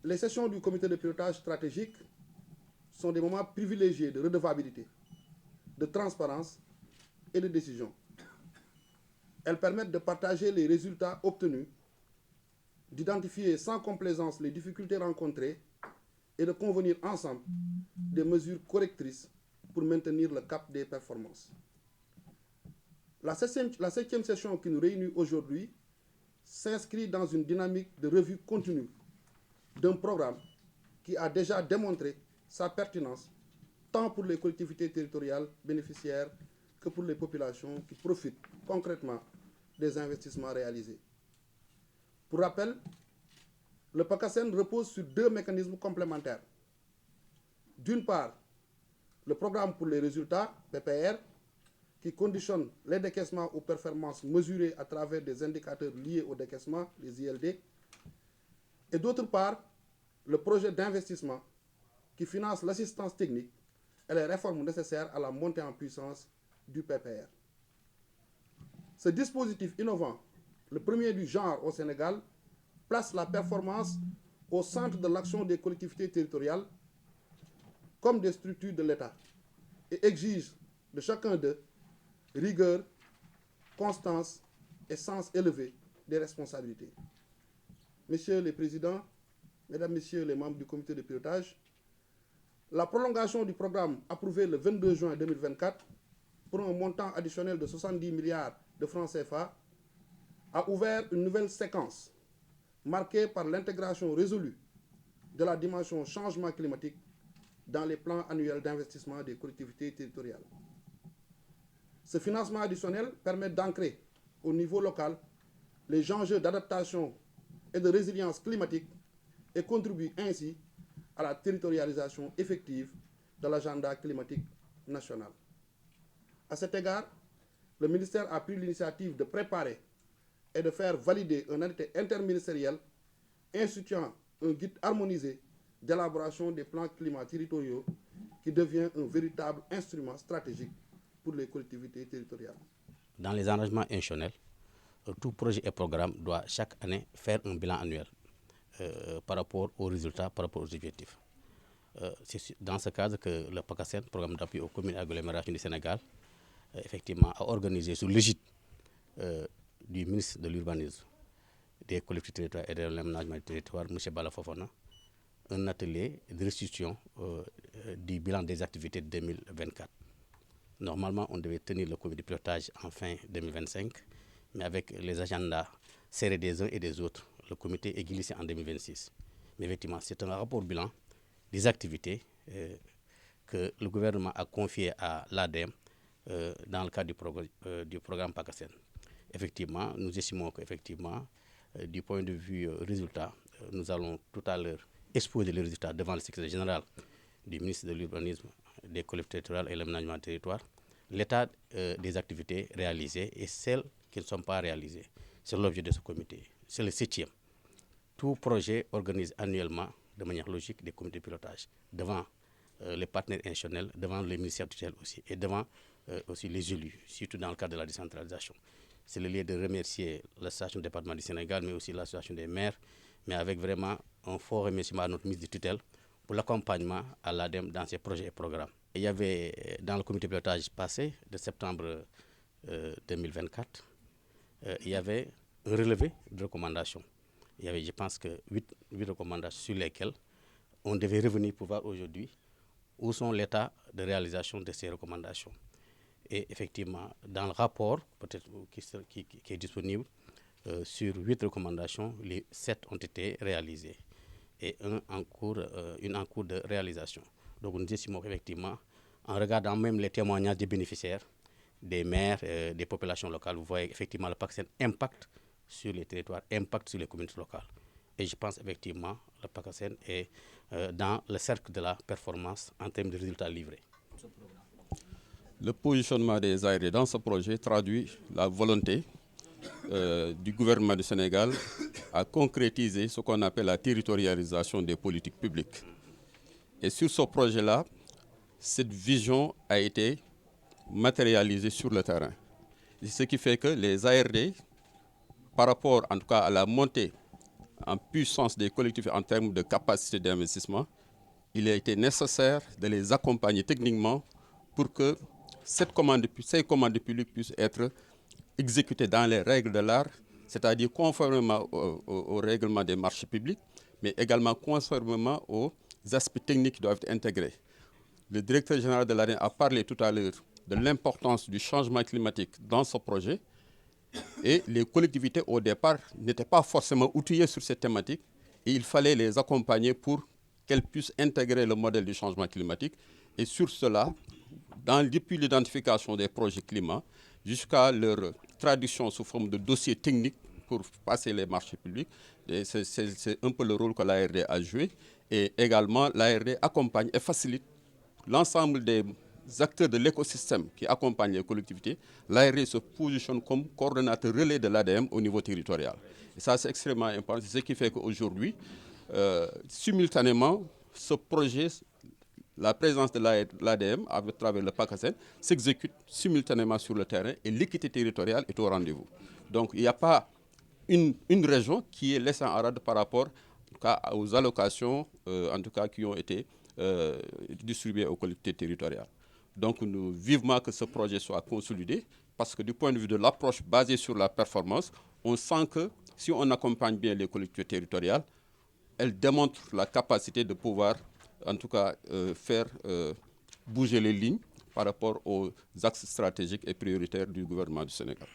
Les sessions du comité de pilotage stratégique sont des moments privilégiés de redevabilité, de transparence et de décision. Elles permettent de partager les résultats obtenus, d'identifier sans complaisance les difficultés rencontrées et de convenir ensemble des mesures correctrices pour maintenir le cap des performances. La septième session qui nous réunit aujourd'hui s'inscrit dans une dynamique de revue continue d'un programme qui a déjà démontré sa pertinence tant pour les collectivités territoriales bénéficiaires que pour les populations qui profitent concrètement des investissements réalisés. Pour rappel, le PACASEN repose sur deux mécanismes complémentaires. D'une part, le programme pour les résultats, PPR, qui conditionne les décaissements aux performances mesurées à travers des indicateurs liés au décaissement, les ILD, et d'autre part, le projet d'investissement qui finance l'assistance technique et les réformes nécessaires à la montée en puissance du PPR. Ce dispositif innovant, le premier du genre au Sénégal, place la performance au centre de l'action des collectivités territoriales comme des structures de l'État et exige de chacun d'eux rigueur, constance et sens élevé des responsabilités. Messieurs les présidents, mesdames, messieurs les membres du comité de pilotage, la prolongation du programme approuvé le 22 juin 2024 pour un montant additionnel de 70 milliards de francs CFA a ouvert une nouvelle séquence marquée par l'intégration résolue de la dimension changement climatique dans les plans annuels d'investissement des collectivités territoriales. Ce financement additionnel permet d'ancrer au niveau local les enjeux d'adaptation et de résilience climatique et contribue ainsi à la territorialisation effective de l'agenda climatique national. À cet égard, le ministère a pris l'initiative de préparer et de faire valider un arrêté interministériel instituant un guide harmonisé d'élaboration des plans climat territoriaux qui devient un véritable instrument stratégique pour les collectivités territoriales. Dans les engagements institutionnels, tout projet et programme doit chaque année faire un bilan annuel par rapport aux résultats, par rapport aux objectifs. C'est dans ce cadre que le PACASEN, programme d'appui aux communes et agglomérations du Sénégal, effectivement a organisé sous l'égide du ministre de l'Urbanisme, des collectivités territoriales et de l'aménagement du territoire, M. Bala Fofana, un atelier de restitution du bilan des activités de 2024. Normalement, on devait tenir le comité de pilotage en fin 2025, mais avec les agendas serrés des uns et des autres, le comité est glissé en 2026. Mais effectivement, c'est un rapport bilan des activités que le gouvernement a confié à l'ADEME dans le cadre du programme PACASEN. Effectivement, nous estimons qu'effectivement, du point de vue résultat, nous allons tout à l'heure exposer les résultats devant le secrétaire général du ministre de l'Urbanisme, des collectivités territoriales et de l'aménagement du territoire, l'état des activités réalisées et celles qui ne sont pas réalisées. C'est l'objet de ce comité. C'est le 7e. Tout projet organise annuellement de manière logique des comités de pilotage devant les partenaires institutionnels, devant les ministères tutelles aussi et devant aussi les élus, surtout dans le cadre de la décentralisation. C'est le lieu de remercier l'association du département du Sénégal, mais aussi l'association des maires, mais avec vraiment un fort remerciement à notre ministre de tutelle pour l'accompagnement à l'ADEME dans ses projets et programmes. Il y avait dans le comité de pilotage passé de septembre 2024, il y avait un relevé de recommandations. Il y avait, je pense, que 8 recommandations sur lesquelles on devait revenir pour voir aujourd'hui où sont l'état de réalisation de ces recommandations. Et effectivement, dans le rapport peut-être qui est disponible, sur 8 recommandations, les 7 ont été réalisées et une en cours de réalisation. Donc nous estimons qu'effectivement, en regardant même les témoignages des bénéficiaires, des maires, des populations locales, vous voyez effectivement le PACASEN impact sur les territoires, impact sur les communautés locales. Et je pense effectivement que le PACASEN est dans le cercle de la performance en termes de résultats livrés. Le positionnement des ARD dans ce projet traduit la volonté du gouvernement du Sénégal à concrétiser ce qu'on appelle la territorialisation des politiques publiques. Et sur ce projet-là, cette vision a été matérialisée sur le terrain. Ce qui fait que les ARD, par rapport en tout cas à la montée en puissance des collectivités en termes de capacité d'investissement, il a été nécessaire de les accompagner techniquement pour que ces commandes publiques puissent être exécutées dans les règles de l'art, c'est-à-dire conformément au règlement des marchés publics, mais également conformément aux aspects techniques qui doivent être intégrés. Le directeur général de l'ADEME a parlé tout à l'heure de l'importance du changement climatique dans ce projet. Et les collectivités, au départ, n'étaient pas forcément outillées sur cette thématique. Et il fallait les accompagner pour qu'elles puissent intégrer le modèle du changement climatique. Et sur cela, depuis l'identification des projets climat jusqu'à leur traduction sous forme de dossiers techniques pour passer les marchés publics, c'est un peu le rôle que l'ARD a joué. Et également, l'ARD accompagne et facilite l'ensemble des acteurs de l'écosystème qui accompagnent les collectivités. L'ARD se positionne comme coordonnateur relais de l'ADEME au niveau territorial. Et ça, c'est extrêmement important. C'est ce qui fait qu'aujourd'hui, simultanément, ce projet, la présence de l'ADEME à travers le PACASEN s'exécute simultanément sur le terrain et l'équité territoriale est au rendez-vous. Donc il n'y a pas une région qui est laissée en rade par rapport aux allocations en tout cas, qui ont été distribuées aux collectivités territoriales. Donc nous vivement que ce projet soit consolidé parce que du point de vue de l'approche basée sur la performance, on sent que si on accompagne bien les collectivités territoriales, elles démontrent la capacité de pouvoir en tout cas faire bouger les lignes par rapport aux axes stratégiques et prioritaires du gouvernement du Sénégal.